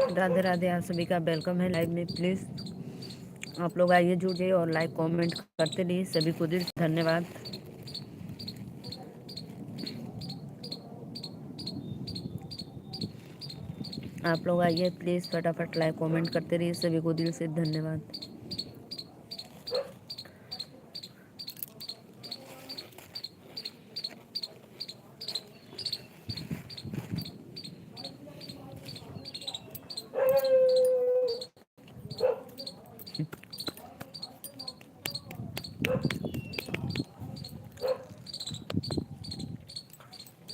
राधे राधे, आप सभी का वेलकम है लाइव में। प्लीज़ आप लोग आइए, जुड़ जाइए और लाइक कमेंट करते रहिए। सभी को दिल से धन्यवाद। आप लोग आइए प्लीज़, फटाफट लाइक कमेंट करते रहिए। सभी को दिल से धन्यवाद।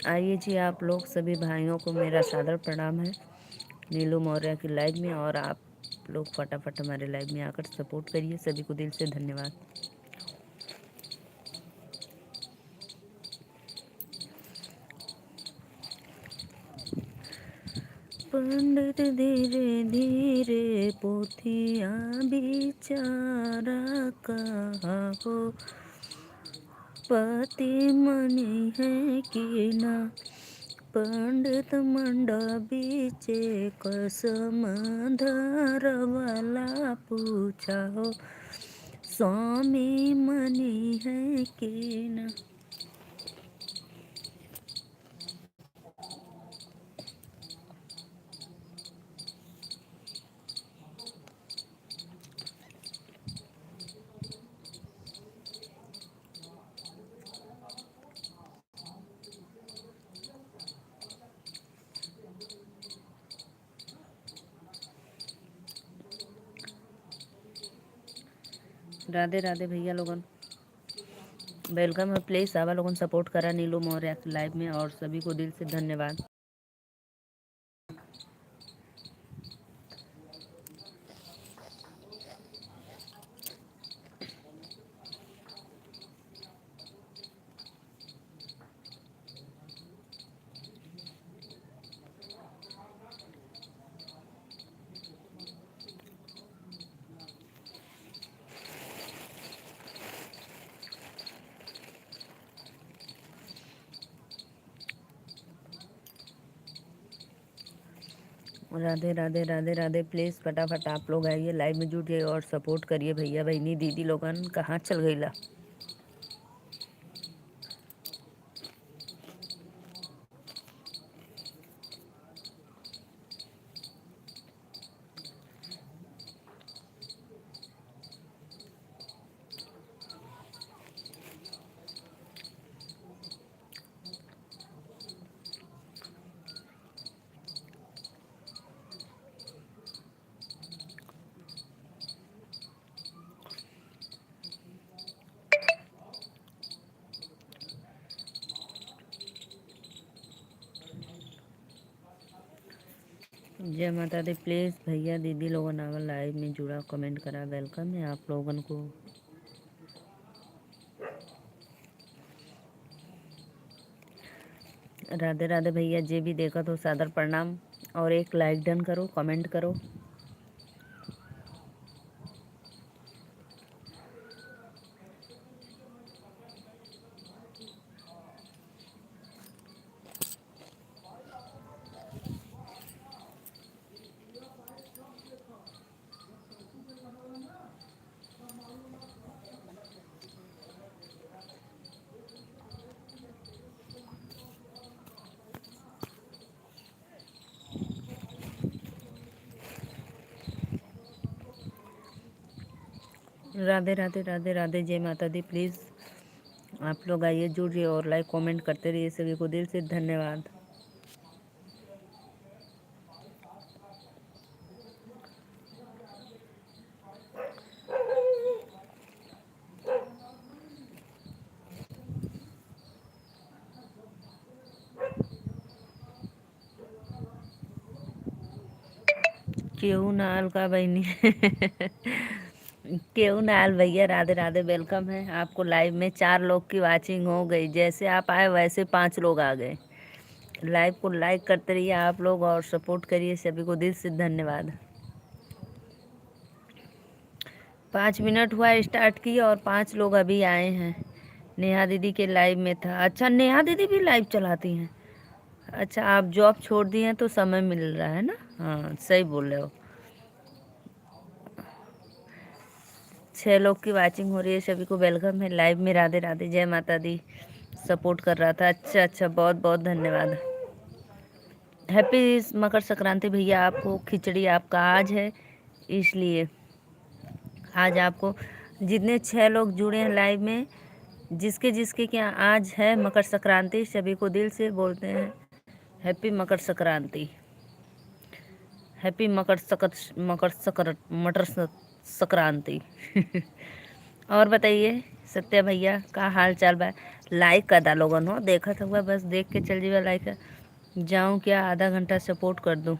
आइए जी, आप लोग सभी भाइयों को मेरा सादर प्रणाम है नीलू मौर्य की लाइव में। और आप लोग फटाफट हमारे लाइव में आकर सपोर्ट करिए। सभी को दिल से धन्यवाद। पंडित धीरे धीरे पोथिया बिचारा कहा हो, पति मनी है कि ना। पंडित मंडा बीचे कसम धरवाला पूछा हो, स्वामी मनी है कि ना। राधे राधे भैया लोगन, वेलकम है। प्लीज़ आवा लोगन सपोर्ट करा नीलू मौर्य लाइव में, और सभी को दिल से धन्यवाद। राधे राधे राधे राधे। प्लीज़ फटाफट आप लोग आइए, लाइव में जुटिए और सपोर्ट करिए। भैया बहनी दीदी लोगन कहाँ चल गईला। जय माता दी। प्लीज़ भैया दीदी लोगन आवा लाइव में जुड़ा, कमेंट करा। वेलकम है आप लोगन को। राधे राधे भैया, जे भी देखा तो सादर प्रणाम। और एक लाइक डन करो, कमेंट करो। राधे राधे राधे राधे, जय माता दी। प्लीज़ आप लोग आइए, जुड़िए और लाइक कमेंट करते रहिए। सभी को दिल से धन्यवाद। क्यों ना अलका बहनी क्यों ना आल भैया, राधे राधे। वेलकम है आपको लाइव में। 4 लोग की वाचिंग हो गई। जैसे आप आए वैसे 5 लोग आ गए। लाइव को लाइक करते रहिए आप लोग और सपोर्ट करिए। सभी को दिल से धन्यवाद। 5 मिनट हुआ स्टार्ट किए और 5 लोग अभी आए हैं। नेहा दीदी के लाइव में था। अच्छा, नेहा दीदी भी लाइव चलाती हैं। अच्छा, आप जॉब छोड़ दी हैं तो समय मिल रहा है ना। हाँ सही बोल रहे हो। 6 लोग की वाचिंग हो रही है, सभी को वेलकम है लाइव में। राधे राधे, जय माता दी। सपोर्ट कर रहा था, अच्छा अच्छा, बहुत बहुत धन्यवाद। हैप्पी मकर संक्रांति भैया। आपको खिचड़ी आपका आज है, इसलिए आज आपको जितने 6 लोग जुड़े हैं लाइव में, जिसके जिसके क्या आज है मकर संक्रांति, सभी को दिल से बोलते हैं हैप्पी मकर संक्रांति। हैप्पी मटर संक्रांति। और बताइए सत्या भैया का हाल चाल बा। लाइक कर दा लोगन हो, देखा था बस देख के चल जीवा। लाइक जाऊँ क्या, आधा घंटा सपोर्ट कर दूँ।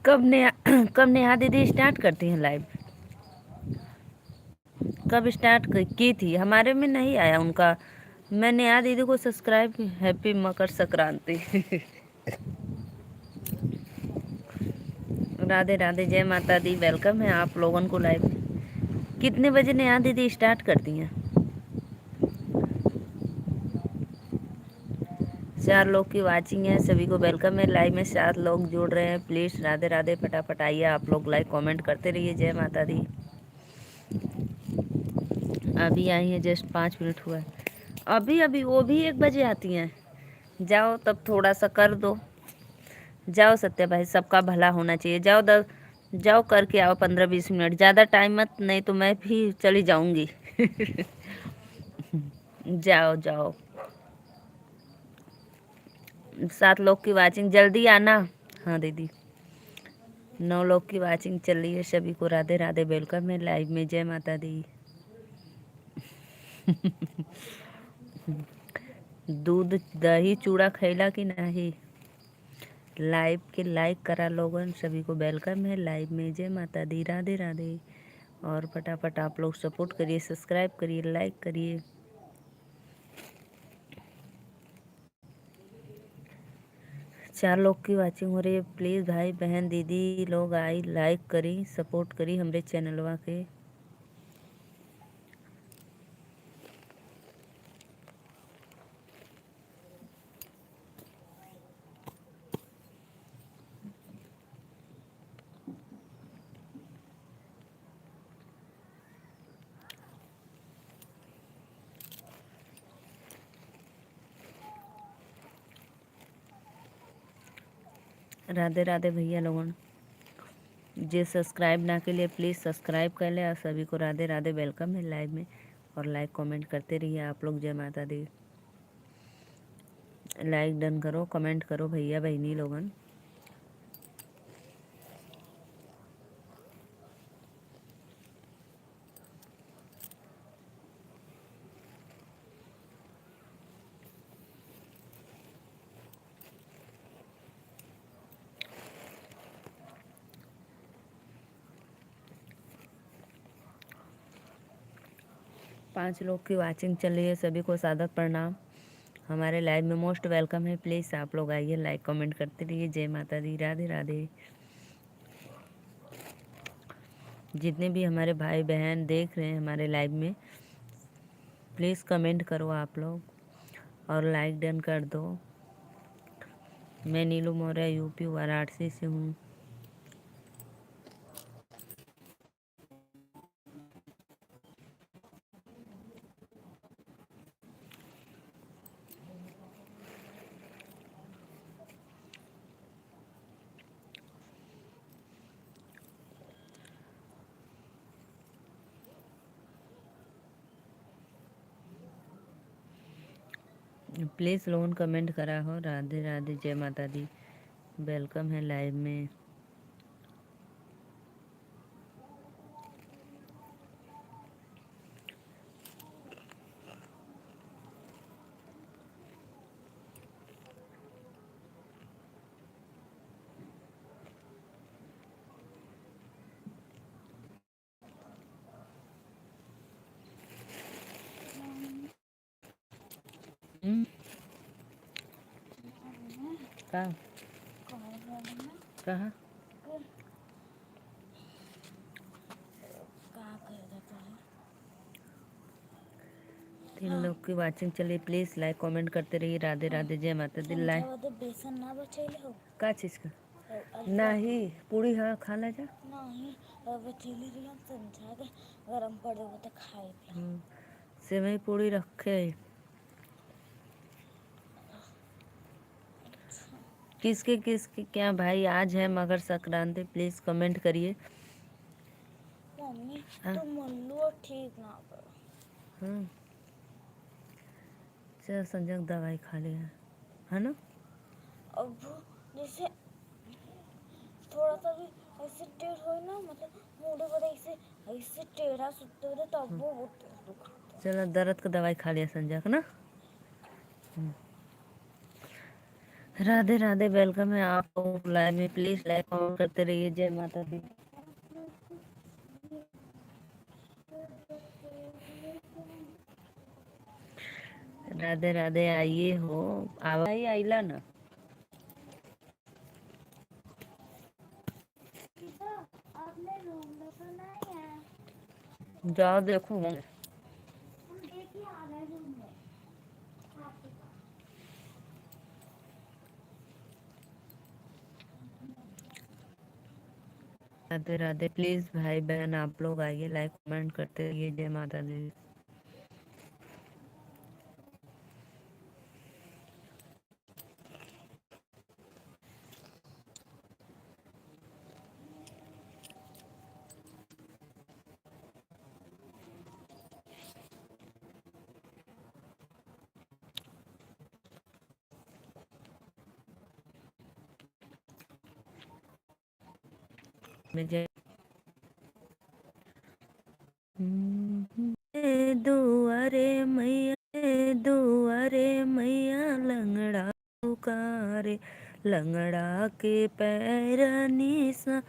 कब नेहा दीदी स्टार्ट करती हैं लाइव? कब स्टार्ट की थी? हमारे में नहीं आया उनका। मैं नेहा दीदी को सब्सक्राइब। हैप्पी मकर संक्रांति। राधे राधे, जय माता दी। वेलकम है आप लोगों को लाइव। कितने बजे नेहा दीदी स्टार्ट करती हैं? 4 लोग की वाचिंग है, सभी को वेलकम है। लाइव में 7 लोग जुड़ रहे हैं। प्लीज़ राधे राधे, फटाफट आइए आप लोग, लाइक कमेंट करते रहिए। जय माता दी। अभी आई हैं, जस्ट 5 मिनट हुआ है। अभी अभी वो भी 1 बजे आती हैं। जाओ तब थोड़ा सा कर दो। जाओ सत्या भाई, सबका भला होना चाहिए। जाओ जाओ करके आओ 15-20 मिनट, ज़्यादा टाइम मत, नहीं तो मैं भी चली जाऊंगी। जाओ जाओ। 7 लोग की वाचिंग, जल्दी आना। हाँ दीदी। 9 लोग की वाचिंग चल रही है, सभी को राधे राधे, वेलकम है लाइव में। जय माता दी। दूध दही चूड़ा खैला कि नहीं? लाइव के लाइक करा लोगन, सभी को वेलकम है लाइव में। जय माता दी, राधे राधे। और फटाफट आप लोग सपोर्ट करिए, सब्सक्राइब करिए, लाइक करिए। चार लोग की वाचिंग हो रही है। प्लीज़ भाई बहन दीदी लोग आई, लाइक करी, सपोर्ट करी हमरे चैनलवा के। राधे राधे भैया लोगन, जे सब्सक्राइब ना के लिए प्लीज़ सब्सक्राइब कर ले। और सभी को राधे राधे, वेलकम है लाइव में। और लाइक कमेंट करते रहिए आप लोग। जय माता दी। लाइक डन करो, कमेंट करो भैया बहनी लोगन। पाँच लोग की वाचिंग चल रही है, सभी को सादर प्रणाम। हमारे लाइव में मोस्ट वेलकम है। प्लीज़ आप लोग आइए, लाइक कमेंट करते रहिए। जय माता दी, राधे राधे। जितने भी हमारे भाई बहन देख रहे हैं हमारे लाइव में, प्लीज़ कमेंट करो आप लोग और लाइक डन कर दो। मैं नीलू मौर्य यूपी वाराणसी से हूँ। प्लीज़ लोगन कमेंट करा हो। राधे राधे, जय माता दी, वेलकम है लाइव में। कहाँ कहाँ 3 लोग की वाचिंग चलिए, प्लीज लाइक कमेंट करते रहिए। राधे राधे, जय माता दी। लाइक बेसन ना बचेले हो का चीज का नहीं पूरी हाँ खा ले जा नहीं बचेली रही हम समझा के गरम पड़े वो तो खाए सेवई पूरी रखे। किसके किसके क्या भाई आज है मकर संक्रांति, प्लीज कमेंट करिए। मम्मी तुम मल्लू ठीक ना करो। चल संजय दवाई खा लिया है ना। अब जैसे थोड़ा सा भी ऐसे टेढ़ हो ना, मतलब मुंडे पर ऐसे ऐसे टेढ़ा सुनते हुए तब वो दुखाता। चलो दर्द का दवाई खा लिया संजय का ना। राधे राधे, वेलकम है आप लाइव में, प्लीज लाइक कमेंट करते रहिए। जय माता दी। राधे राधे, आइए हो आवाज आइला ना। जाओ देखो राधे राधे, प्लीज भाई बहन आप लोग आइए, लाइक कमेंट करते रहिए। जय माता दी। जय दुआरे मैया, दुआरे मैया लंगड़ा पुकारे, लंगड़ा के पैर निशा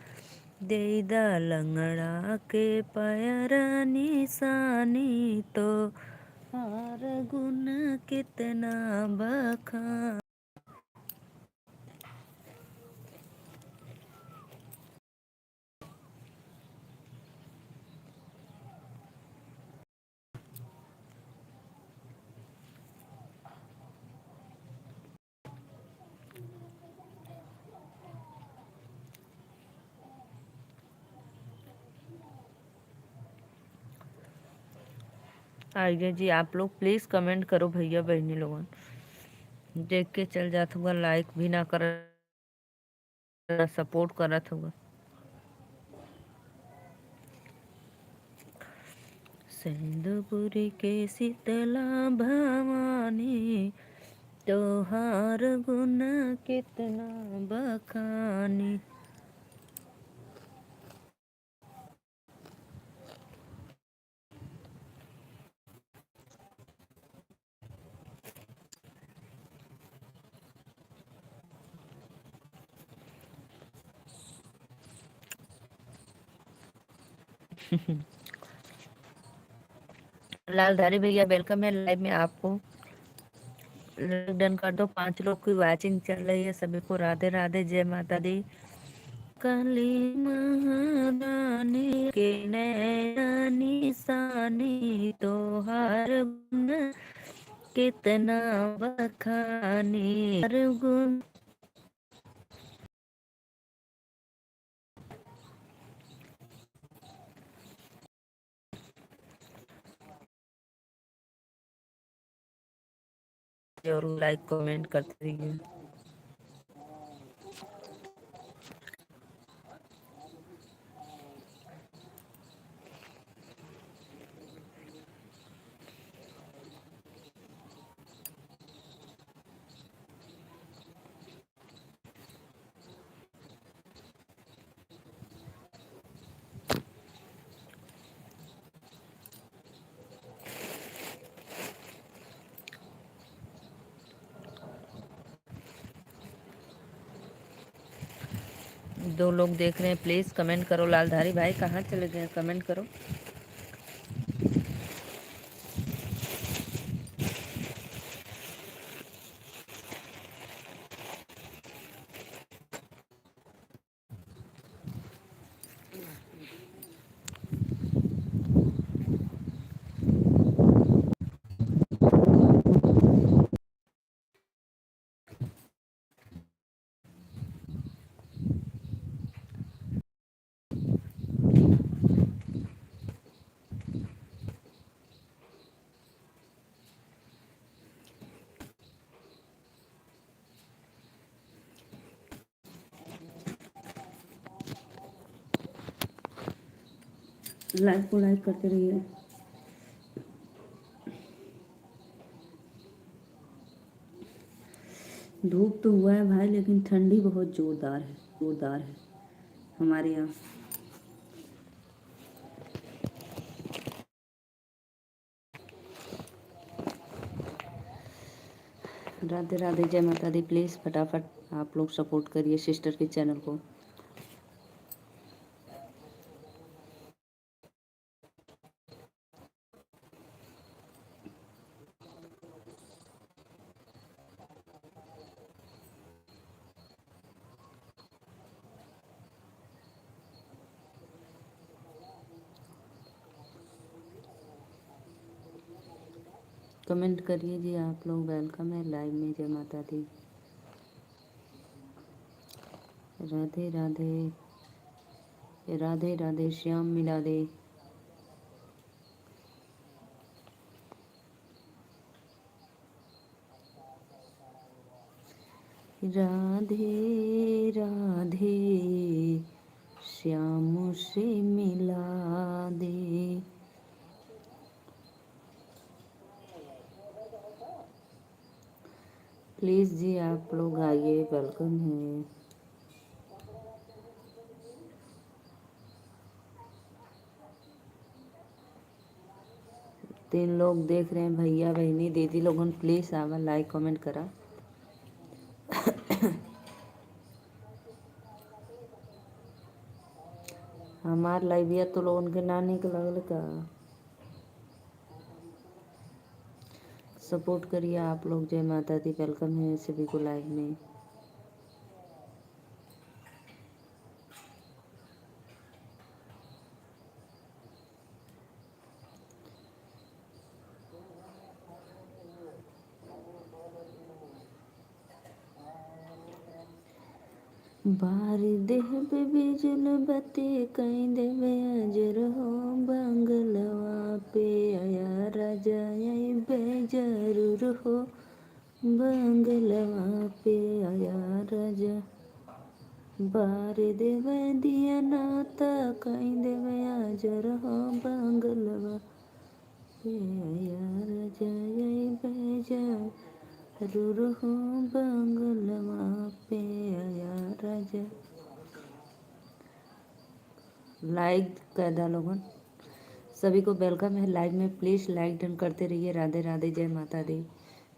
देदा, लंगड़ा के पैर निशानी तो हार गुण कितना बखान। आइए जी आप लोग प्लीज कमेंट करो भैया बहनी लोगन, देख के चल जात हुआ, लाइक भी ना कर सपोर्ट करत हुआ। सिंधुपुरी के शीतला भवानी, तोहार गुण कितना बखानी। लालधारी भैया वेलकम है लाइव में आपको। डन कर दो, 5 लोग की वाचिंग चल रही है, सभी को राधे राधे, जय माता दी। काली महारानी के नैनी सानी, तोहार गुण कितना बखानी, हर गुण और लाइक कमेंट करते रहिए। दो लोग देख रहे हैं, प्लीज कमेंट करो। लालधारी भाई कहाँ चले गए, कमेंट करो। लाइव को लाइक करते रहिए। धूप तो हुआ है भाई, लेकिन ठंडी बहुत जोरदार है हमारे यहाँ। राधे राधे, जय माता दी। प्लीज़ फटाफट आप लोग सपोर्ट करिए सिस्टर के चैनल को। कमेंट करिए जी आप लोग। वेलकम है लाइव में, जय माता दी। राधे राधे, राधे राधे, श्याम मिला दे। राधे राधे, श्याम से मिला दे। प्लीज़ जी आप लोग आइए, वेलकम है। तीन लोग देख रहे हैं, भैया बहनी दीदी लोगन, प्लीज़ आवा लाइक कमेंट करा। हमार लाइविया तो लोगन के ना निक लगल का। सपोर्ट करिए आप लोग। जय माता दी, वेलकम है सभी को लाइव में। बार देह पे बिजल बत्ती, कहीं देवे अजर हो। बंगलवा पे आया राजा, यही बेजरूर हो। बंगलवा पे आया राजा, बार देवे दिया नाता, कहीं देवे अजर हो। बंगलवा पे आया राजा, यही बेजरूर हो। बंगलवा पे आया राजा। लाइक कर दा लोगन, सभी को वेलकम है लाइव में। प्लीज़ लाइक डन करते रहिए। राधे राधे, जय माता दी,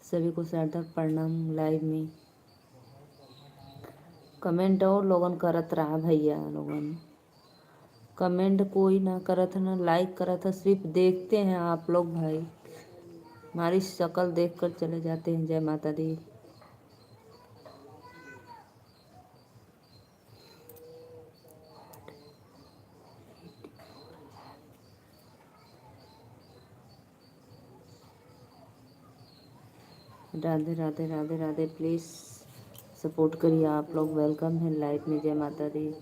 सभी को सादर प्रणाम। लाइव में कमेंट और लोगन करत रहा भैया लोगन। कमेंट कोई ना करत है, ना लाइक करत है, सिर्फ देखते हैं आप लोग भाई। हमारी शक्ल देख कर चले जाते हैं। जय माता दी। राधे राधे, राधे राधे, प्लीज़ सपोर्ट करिए आप लोग। वेलकम है लाइव में, जय माता दी।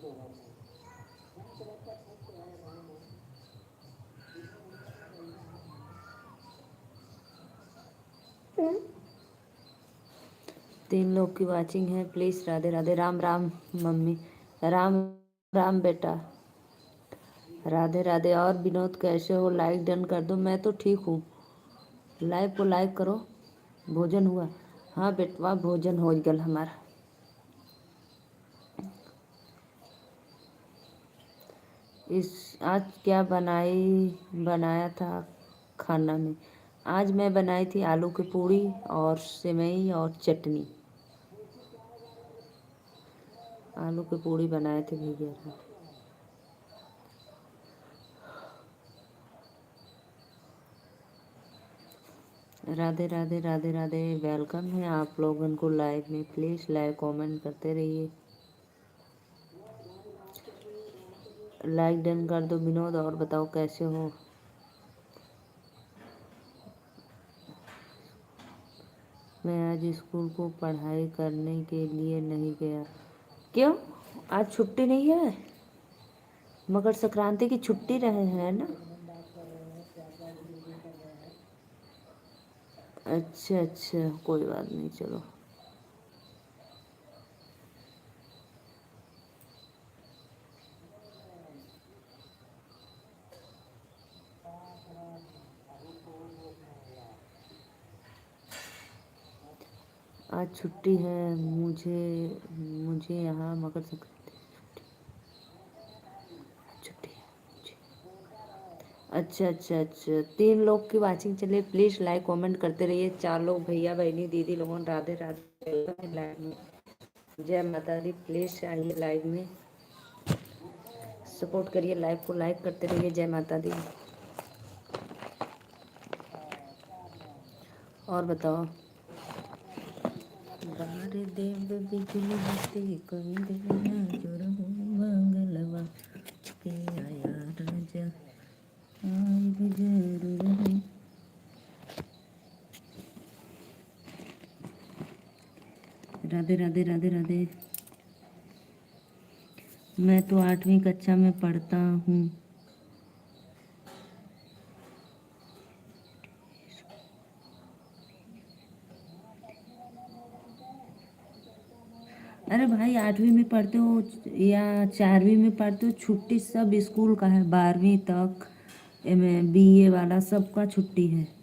तीन लोग की वाचिंग है, प्लीज़। राधे राधे, राम राम मम्मी, राम राम बेटा। राधे राधे। और विनोद कैसे हो? लाइक डन कर दो। मैं तो ठीक हूँ। लाइव को लाइक करो। भोजन हुआ? हाँ बेटवा, भोजन हो गल हमारा। इस आज क्या बनाया था खाना में? आज मैं बनाई थी आलू की पूड़ी और सेवई और चटनी। आलू की पूड़ी बनाए थे भैया। राधे राधे, राधे राधे, वेलकम है आप लोगों को लाइव में। प्लीज़ लाइक कमेंट करते रहिए। लाइक डन कर दो विनोद। और बताओ कैसे हो? मैं आज स्कूल को पढ़ाई करने के लिए नहीं गया। क्यों? आज छुट्टी नहीं है? मकर संक्रांति की छुट्टी रहे हैं ना? अच्छा अच्छा, कोई बात नहीं, चलो। आज छुट्टी है मुझे मुझे यहाँ मकर संक्रांति छुट्टी है मुझे। अच्छा अच्छा अच्छा, 3 लोग की वाचिंग चलिए। प्लीज़ लाइक कमेंट करते रहिए। 4 लोग भैया बहनी दीदी लोगों, राधे राधे लाइव में। जय माता दी। प्लीज़ आइए लाइव में, सपोर्ट करिए, लाइव को लाइक करते रहिए। जय माता दी। और बताओ। बाहर देव बिजली बत्ती कोई देवना जोर हो मंगलवा के आया राजा आई जरूर है। राधे राधे राधे राधे। मैं तो 8वीं कक्षा में पढ़ता हूँ। अरे भाई 8वीं में पढ़ते हो या 4वीं में पढ़ते हो, छुट्टी सब स्कूल का है। 12वीं तक BA वाला सबका छुट्टी है।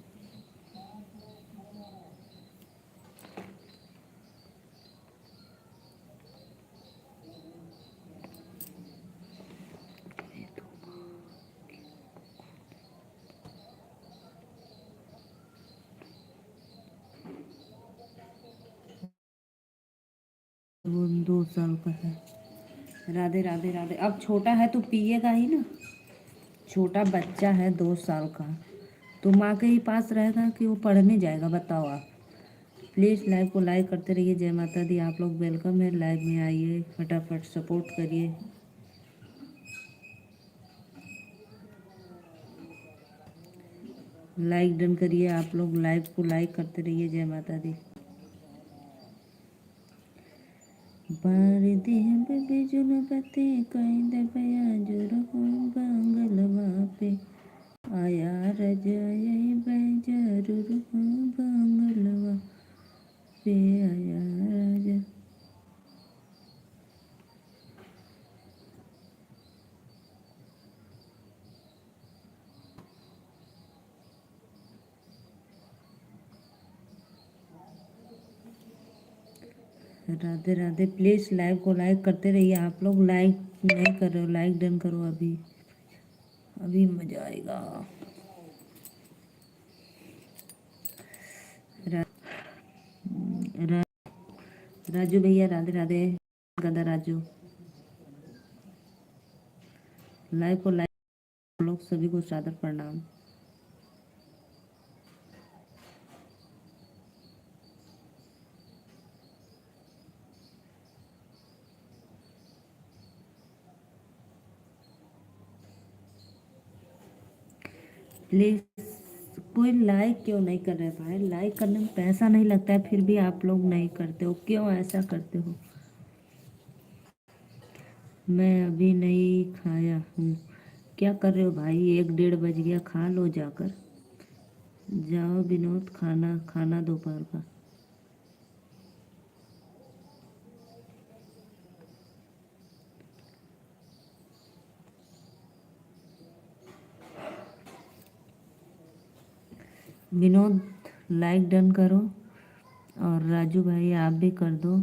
वो 2 साल का है। राधे राधे राधे। अब छोटा है तो पिएगा ही ना। छोटा बच्चा है 2 साल का, तो माँ के ही पास रहेगा कि वो पढ़ने जाएगा, बताओ आप। प्लीज़ लाइव को लाइक करते रहिए। जय माता दी। आप लोग वेलकम है, लाइव में आइए, फटाफट सपोर्ट करिए। लाइक डन करिए। आप लोग लाइव को लाइक करते रहिए। जय माता दी। बार देह बिजुल बते कहीं दबया जुर हो बंगलवा पे आया रजाई जरूर हो बंगलवा पे आया राजा। राधे राधे। प्लीज़ लाइव को लाइक करते रहिए। आप लोग लाइक नहीं कर रहे हो, लाइक डन करो। अभी अभी मजा आएगा। रा, रा, राजू भैया राधे राधे। गदा राजू। लाइव को लाइक लोग सभी को सादर प्रणाम। प्लीज़ कोई लाइक क्यों नहीं कर रहे भाई? लाइक करने में पैसा नहीं लगता है, फिर भी आप लोग नहीं करते हो, क्यों ऐसा करते हो? मैं अभी नहीं खाया हूँ। क्या कर रहे हो भाई? 1 डेढ़ बज गया, खा लो जाकर। जाओ विनोद, खाना खाना दोपहर का। विनोद लाइक डन करो, और राजू भाई आप भी कर दो।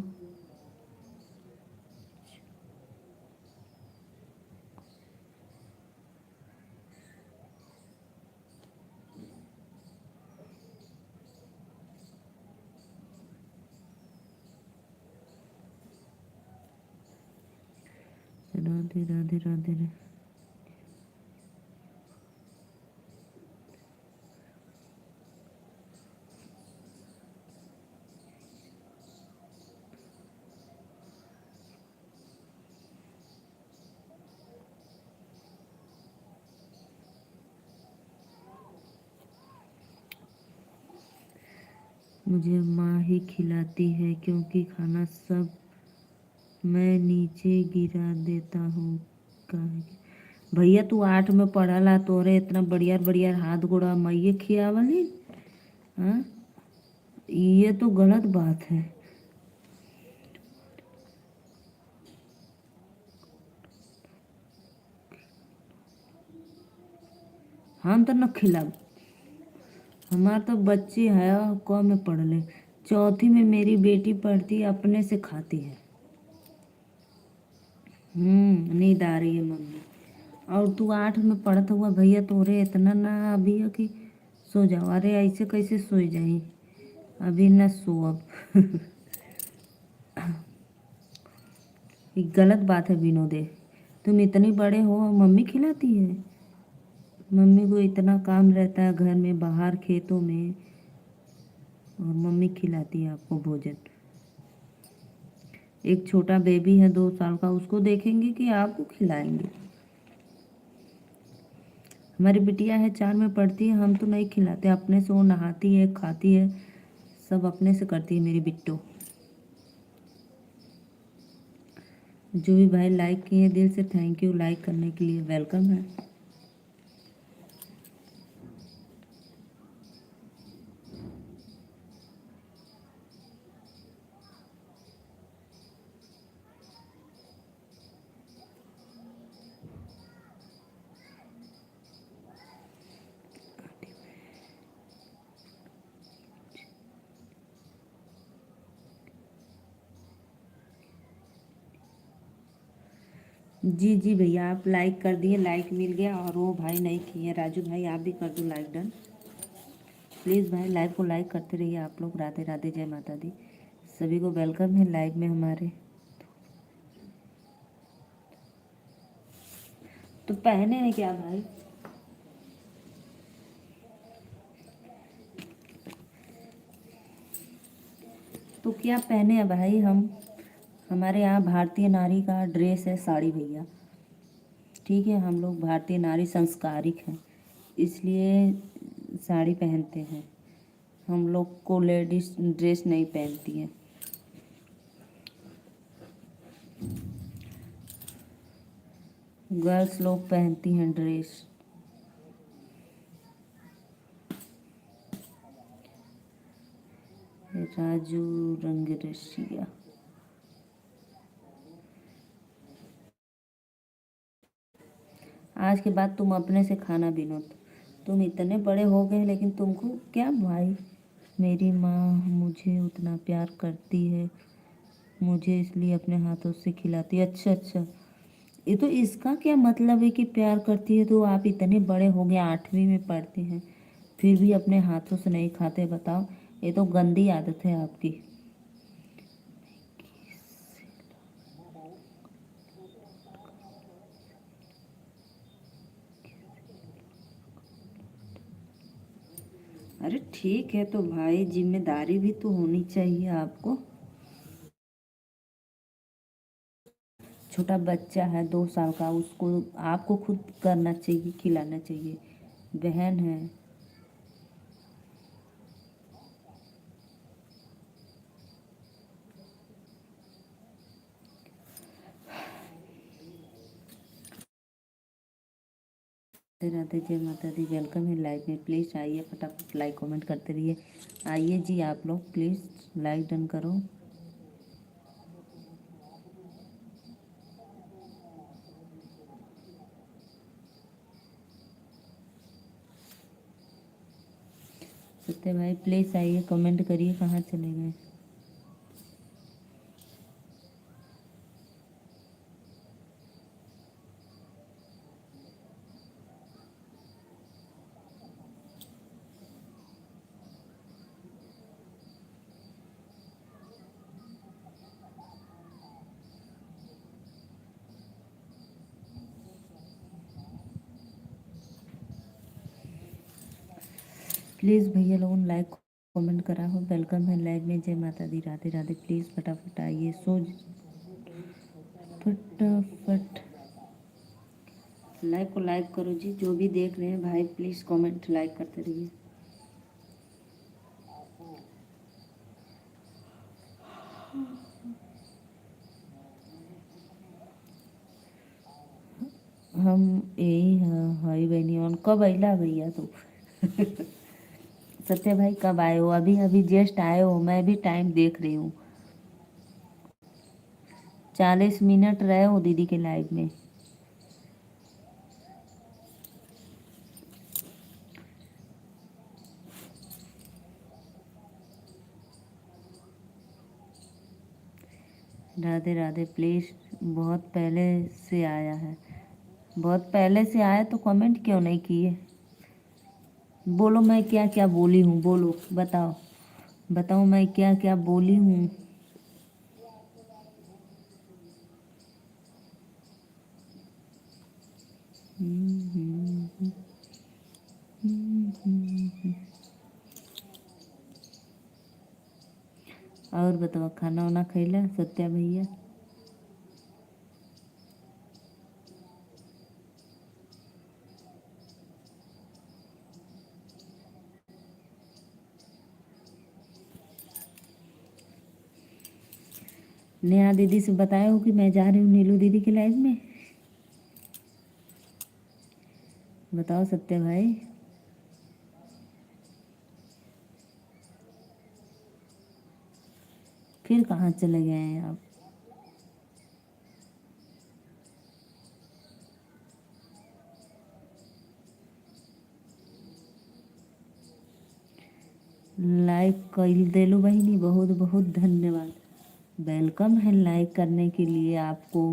राधे राधे राधे मुझे माँ ही खिलाती है, क्योंकि खाना सब मैं नीचे गिरा देता हूँ। भैया तू 8 में पढ़ला, तोरे इतना बढ़िया बढ़िया हाथ गोड़ा मैये खियावली। हाँ, ये तो गलत बात है। हम तो न खिलाब। हमार तो बच्ची है, कौ में पढ़ ले। चौथी में मेरी बेटी पढ़ती है, अपने से खाती है। नींद आ रही है मम्मी। और तू 8 में पढ़ता हुआ भैया, तोरे इतना ना अभी है कि सो जाओ। अरे ऐसे कैसे सो जाए, अभी ना सो अब। ये गलत बात है विनोदे। तुम इतनी बड़े हो, मम्मी खिलाती है। मम्मी को इतना काम रहता है घर में, बाहर खेतों में, और मम्मी खिलाती है आपको भोजन। एक छोटा बेबी है 2 साल का, उसको देखेंगे कि आपको खिलाएंगे। हमारी बिटिया है 4 में पढ़ती है, हम तो नहीं खिलाते, अपने से वो नहाती है, खाती है, सब अपने से करती है मेरी बिट्टू। जो भी भाई लाइक किए दिल से थैंक यू, लाइक करने के लिए वेलकम है। जी जी भैया, आप लाइक कर दिए, लाइक मिल गया। और वो भाई नहीं किए, राजू भाई आप भी कर दो लाइक डन। प्लीज़ भाई लाइव को लाइक करते रहिए आप लोग। राधे राधे, जय माता दी। सभी को वेलकम है लाइव में हमारे। तो पहने हैं क्या भाई? तो क्या पहने हैं भाई? हम हमारे यहाँ भारतीय नारी का ड्रेस है साड़ी भैया। ठीक है, हम लोग भारतीय नारी संस्कारिक हैं, इसलिए साड़ी पहनते हैं। हम लोग को लेडीज ड्रेस नहीं पहनती हैं। गर्ल्स लोग पहनती हैं ड्रेस। राजू रंगरसिया। आज के बाद तुम अपने से खाना विनोद। तुम इतने बड़े हो गए लेकिन तुमको क्या भाई? मेरी माँ मुझे उतना प्यार करती है, मुझे इसलिए अपने हाथों से खिलाती है। अच्छा अच्छा, ये तो इसका क्या मतलब है कि प्यार करती है? तो आप इतने बड़े हो गए, 8वीं में पढ़ते हैं, फिर भी अपने हाथों से नहीं खाते? बताओ, ये तो गंदी आदत है आपकी। अरे ठीक है, तो भाई जिम्मेदारी भी तो होनी चाहिए आपको। छोटा बच्चा है 2 साल का, उसको आपको खुद करना चाहिए, खिलाना चाहिए। बहन है। राधे राधे, जय माता दी। वेलकम है लाइव में। प्लीज़ आइए, फटाफट लाइक कमेंट करते रहिए। आइए जी आप लोग, प्लीज़ लाइक डन करो। सत्य भाई प्लीज़ आइए, कमेंट करिए, कहाँ चले गए? प्लीज़ भैया लोगों लाइक कमेंट करा हो। वेलकम है लाइव में, जय माता दी। राधे राधे। प्लीज़ फटाफट आइए, फटाफट लाइव को लाइक करो जी। जो भी देख रहे हैं भाई, प्लीज़ कमेंट लाइक करते रहिए। हम यही हई बहनी। और कब अला भैया तू? सत्य भाई कब आए हो? अभी अभी जस्ट आए हो, मैं भी टाइम देख रही हूँ। 40 मिनट रहे हो दीदी के लाइव में। राधे राधे। प्लीज़, बहुत पहले से आया है, बहुत पहले से आया तो कमेंट क्यों नहीं किए? बोलो मैं क्या क्या बोली हूँ, बोलो, बताओ बताओ मैं क्या क्या बोली हूँ। और बताओ, खाना वाना खैला सत्या भैया? नेहा दीदी से बताया हो कि मैं जा रही हूँ नीलू दीदी के लाइव में? बताओ सत्या भाई। फिर कहाँ चले गए हैं आप? लाइक कर देलो बहिनी, बहुत बहुत धन्यवाद। वेलकम है लाइक करने के लिए आपको।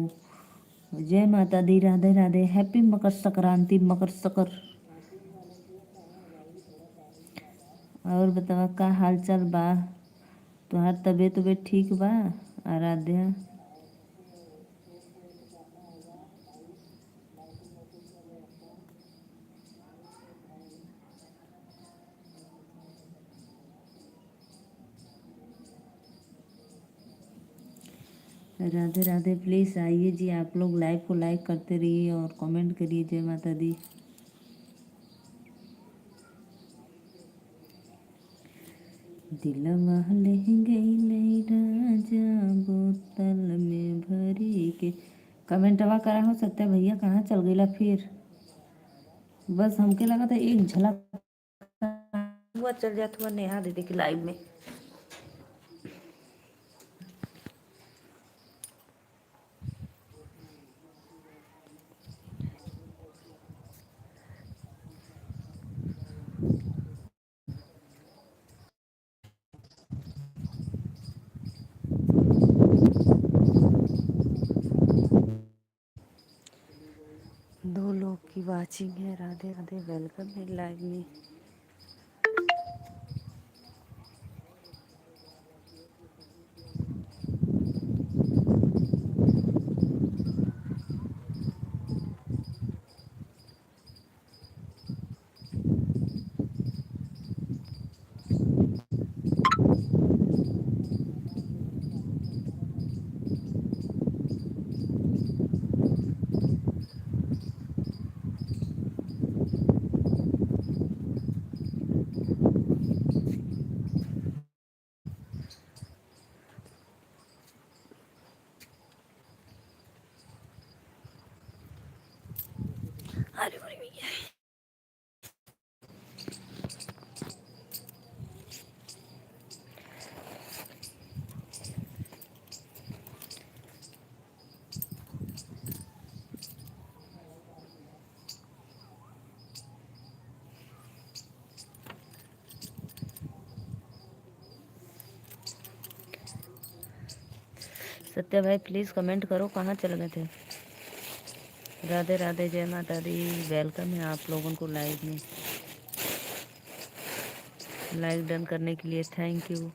जय माता दी, राधे राधे, हैप्पी मकर संक्रांति, मकर सकर। और बतावा का हाल चाल बा? तुम्हार तबीयत उबीयत ठीक बा आराध्या? राधे राधे। प्लीज़ आइए जी, आप लोग लाइव को लाइक करते रहिए और कमेंट करिए। जय माता दी। दिलवा ले गई राजा बोतल में भरी के। कमेंटवा करा हो सकता है भैया, कहाँ चल गईला फिर? बस हमके लगा था एक झलक हुआ चल जात हुआ नेहा दीदी की लाइव में। दो लोग की वाचिंग है। राधे राधे, वेलकम है लाइव में। अरे भैया, सत्या भाई प्लीज़ कमेंट करो, कहाँ चल गए थे? राधे राधे, जय माता दी। वेलकम है आप लोगों को लाइव में। लाइक डन करने के लिए थैंक यू।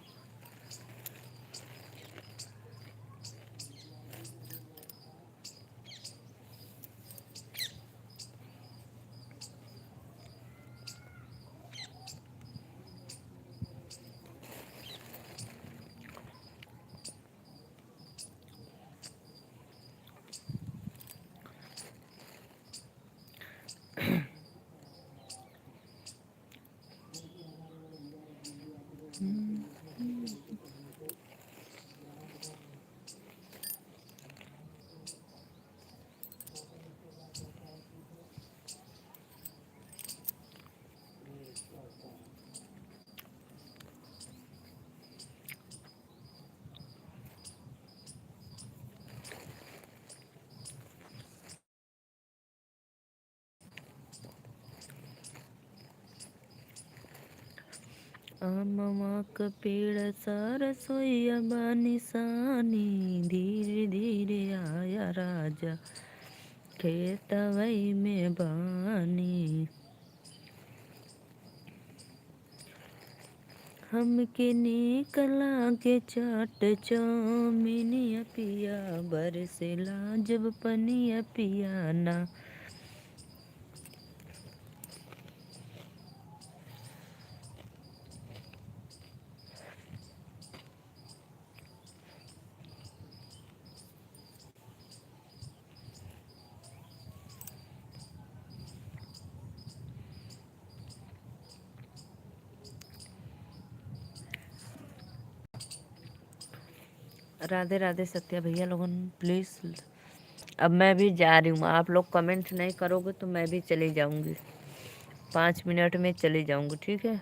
आमवा क पेड़ सरसोईया बानिसानी धीरे राजा खेतवई में बानी। हमके नीक लागे चाट चौमिनिया पिया बरसेला जब पनिया पिया ना। राधे राधे सत्या भैया लोगन प्लीज़। अब मैं भी जा रही हूँ, आप लोग कमेंट नहीं करोगे तो मैं भी चली जाऊँगी, 5 मिनट में चली जाऊँगी, ठीक है।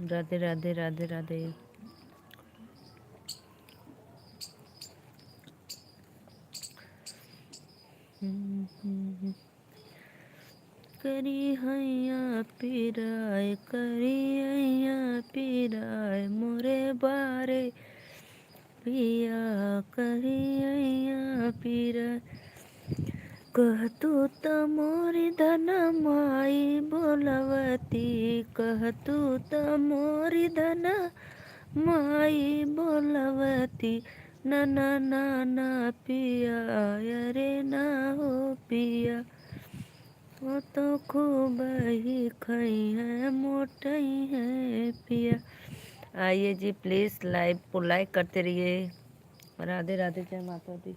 राधे राधे राधे राधे। करी हैया पिराय करी हैया पिराय मोरे बारे पिया करी हैया पिराय। कह तू त मोरी धन माई बोलवती, कह तू त मोरी धन माई बोलवती। ना ना ना ना पिया अरे ना हो पिया, वो तो खूब ही खाई है मोटई है पिया। आइए जी प्लीज़ लाइव को लाइक करते रहिए। राधे राधे, जय माता दी।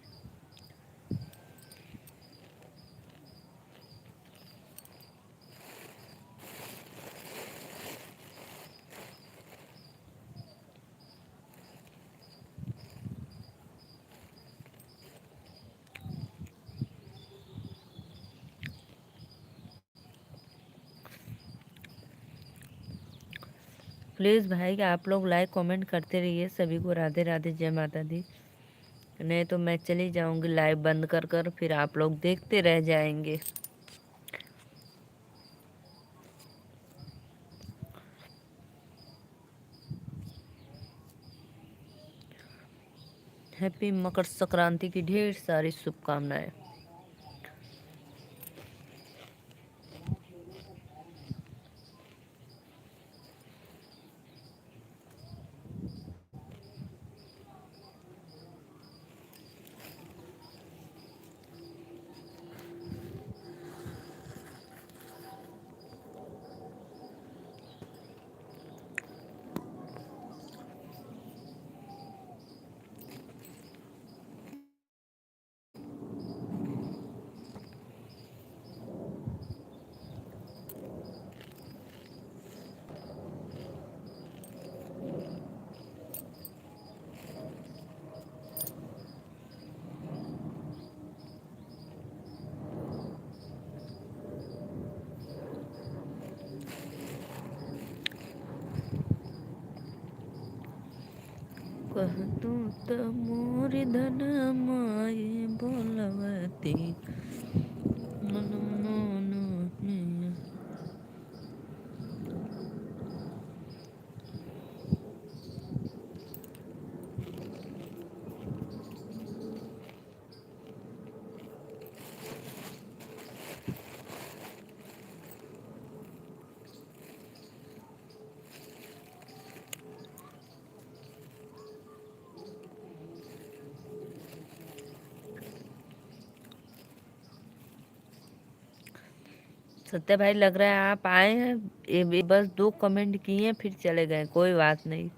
प्लीज़ भाई आप लोग लाइक कमेंट करते रहिए। सभी को राधे राधे, जय माता दी। नहीं तो मैं चली जाऊंगी लाइव बंद कर कर, फिर आप लोग देखते रह जाएंगे। हैप्पी मकर संक्रांति की ढेर सारी शुभकामनाएं। कह तू त मोरी धन माई बोलवती। No no no no no. Satya भाई लग रहा है आप आए हैं, ये बस 2 कमेंट किए फिर चले गए, कोई बात नहीं।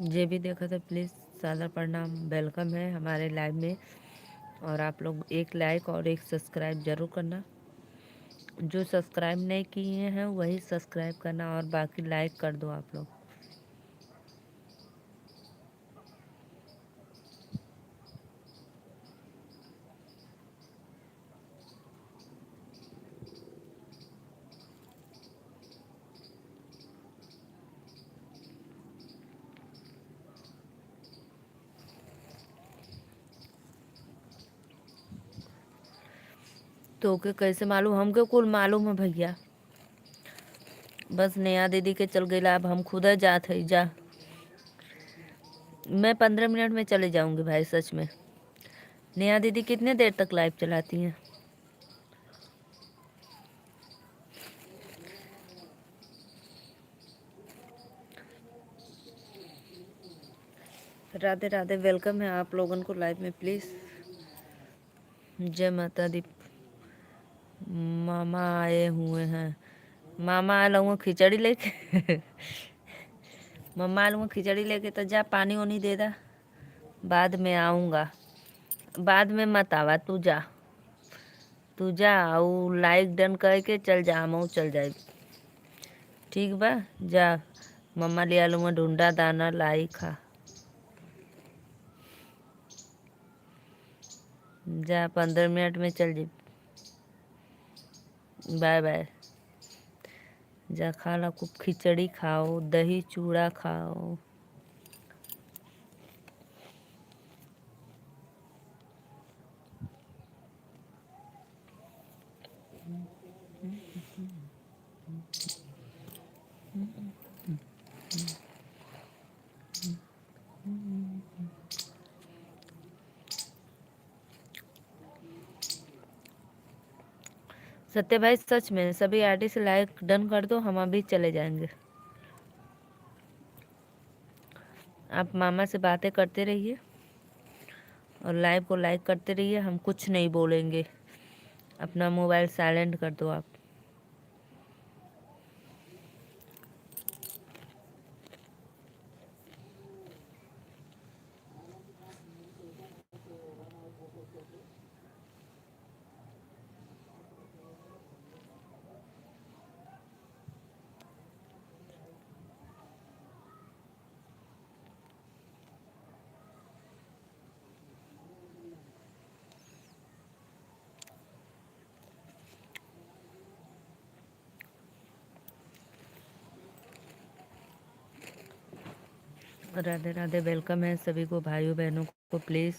जे भी देखा था प्लीज़ सादर प्रणाम, वेलकम है हमारे लाइव में। और आप लोग एक लाइक और एक सब्सक्राइब ज़रूर करना। जो सब्सक्राइब नहीं किए हैं वही सब्सक्राइब करना, और बाकी लाइक कर दो आप लोग। तो के कैसे मालूम? हमके कुल मालूम है भैया। बस नेहा दीदी के चल गई, अब हम खुद जात है जा। मैं 15 मिनट में चले जाऊंगी भाई, सच में। नेहा दीदी कितने देर तक लाइव चलाती हैं? राधे राधे, वेलकम है आप लोगों को लाइव में प्लीज़। जय माता दी। मामा आए हुए हैं। मामा आ लूँगा खिचड़ी लेके। मम्मा आ लूँगा खिचड़ी लेके, तो जा पानी वानी दे दा, बाद में आऊँगा। बाद में मत आवा, तू जा। तू जा और लाइक डन करके चल जा, हम चल जाए। ठीक बा, जा। मम्मा ले आ लूँगा ढूंढा दाना लाई खा। जा 15 मिनट में चल जी। Bye bye. जा खा ला, खूब खिचड़ी खाओ, दही चूड़ा खाओ। सत्य भाई, सच में सभी आर्टिस्ट लाइक डन कर दो, हम अभी चले जाएंगे। आप मामा से बातें करते रहिए और लाइव को लाइक करते रहिए, हम कुछ नहीं बोलेंगे। अपना मोबाइल साइलेंट कर दो आप। राधे राधे, वेलकम है सभी को, भाइयों बहनों को प्लीज़।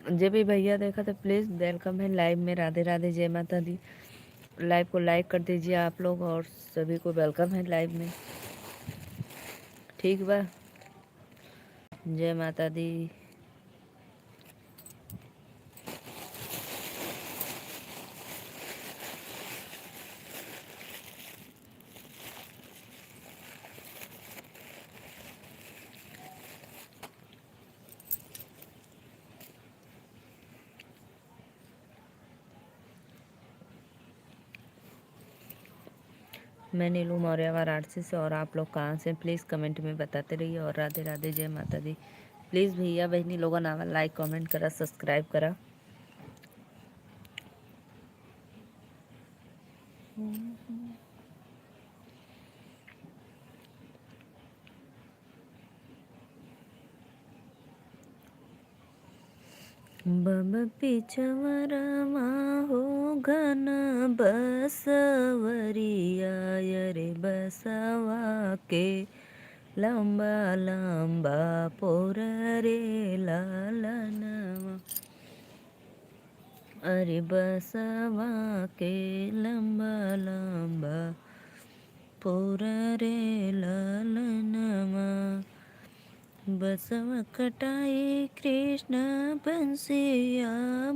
जे भी भैया देखा तो प्लीज़ वेलकम है लाइव में। राधे राधे, जय माता दी। लाइव को लाइक कर दीजिए आप लोग, और सभी को वेलकम है लाइव में। ठीक बा, जय माता दी। मैं नीलू मौर्य वाराणसी से, और आप लोग कहाँ से प्लीज़ कमेंट में बताते रहिए। और राधे राधे, जय माता दी। प्लीज भैया बहिणी लोगों आवा लाईक कमेंट करा सब्सक्राइब करा. बब पिछवरमा हो घन बसवरिया रे बसवा के लंबा लंबा पोर रे लालनवा. अरे बसवा के लंबा लंबा पोर रे लालनवा. बसवा कटाए कृष्ण बंसिया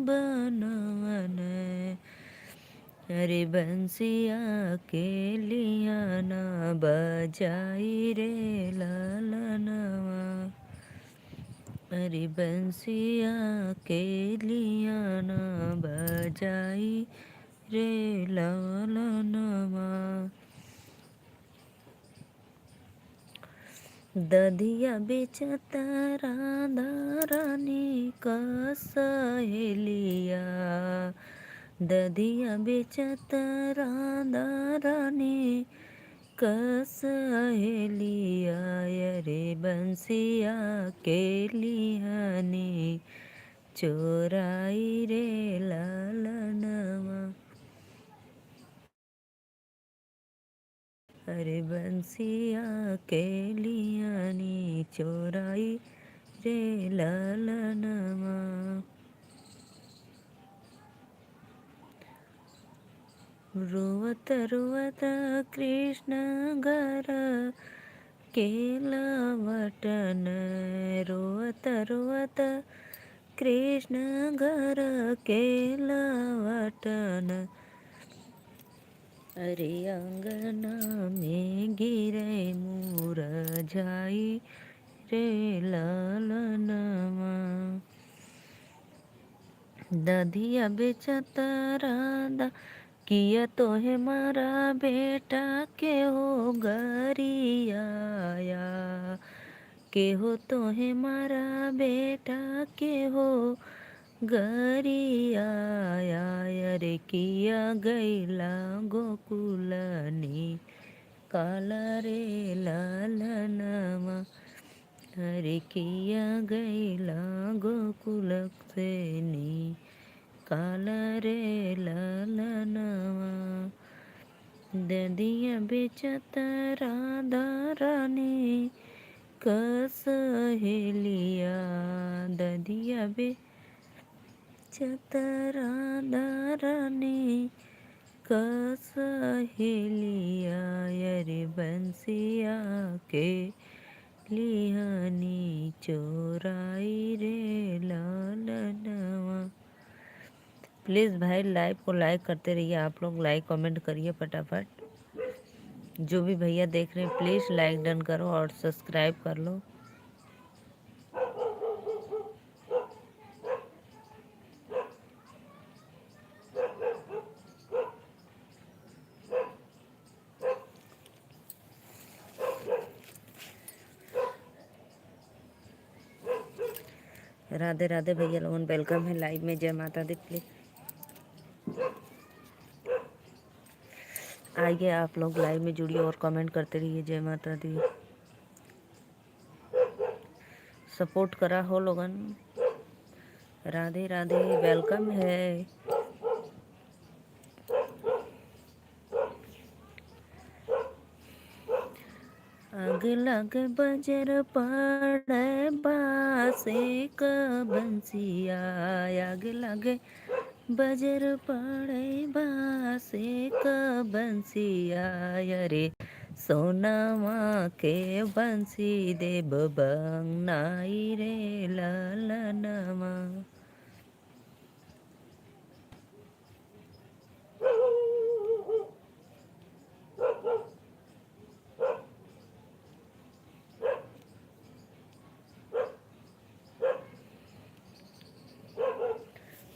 बनवन. अरे बंसिया के लिया ना बजाई रे लालनवा. अरे बंसिया के लिया ना बजाई रे लालनवा. दधिया बेचत राधा रानी का सहेलिया. दधिया बेचत राधा रानी का सहेलिया. रे बंसिया के लिहानी चोराई रे लालनवा. अरे बंसिया के लियानी चोराई रे लालनवा. रोवत रोवत कृष्ण घर के लवटन. रोवत रोवत कृष्ण घर के लवटन. अरे अंगना में गिरे मुरझाई रे लालनवा. दधिया बेचत राधा किया तो है मारा बेटा के हो गरियाया. के हो तो है मारा बेटा के हो गरियाया. रे किया गैला गोकुलनी काला रे लालनवा. हरे किया गैला गोकुल से नी काला रे लालनवा. दधिया बेचत राधा रानी का सहेलिया. दधिया बेचत राधा रानी का सहेलिया. रे बंसिया के लिहानी चोराई रे लालनवा. प्लीज़ भाई लाइव को लाइक करते रहिए. आप लोग लाइक कमेंट करिए फटाफट. जो भी भैया देख रहे हैं प्लीज़ लाइक डन करो और सब्सक्राइब कर लो. राधे राधे भैया लोगन वेलकम है लाइव में. जय माता दी. प्लीज आइए आप लोग लाइव में जुड़िए और कमेंट करते रहिए. जय माता दी. सपोर्ट करा हो लोगन. राधे राधे वेलकम है. आग लग बजर पड़े बासे क बंसिया. आग लगे बजर पड़े बासे क बंसिया. रे सोनामा के बंसी देव बंगनाई रे लालनवा.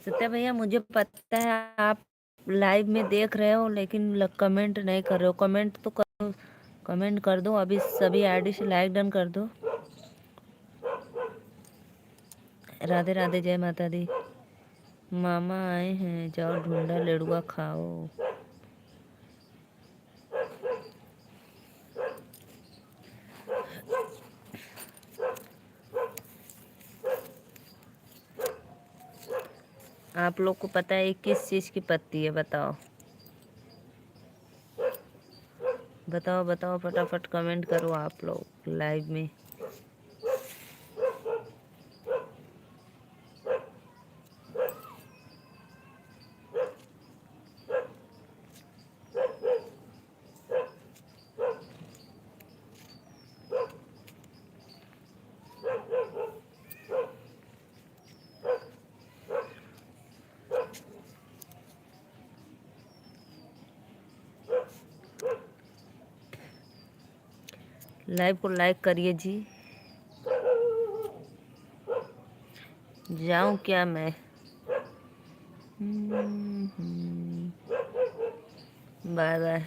सत्या भैया मुझे पता है आप लाइव में देख रहे हो लेकिन कमेंट नहीं कर रहे हो. कमेंट तो करो. कमेंट कर दो. अभी सभी आईडी से लाइक डन कर दो. राधे राधे, जय माता दी। मामा आए हैं, जाओ ढूंढा लेड़ुआ खाओ। आप लोग को पता है किस चीज़ की पत्ती है? बताओ बताओ बताओ, फटाफट कमेंट करो आप लोग लाइव में। लाइव को लाइक करिए जी। जाऊं क्या मैं? Bye bye.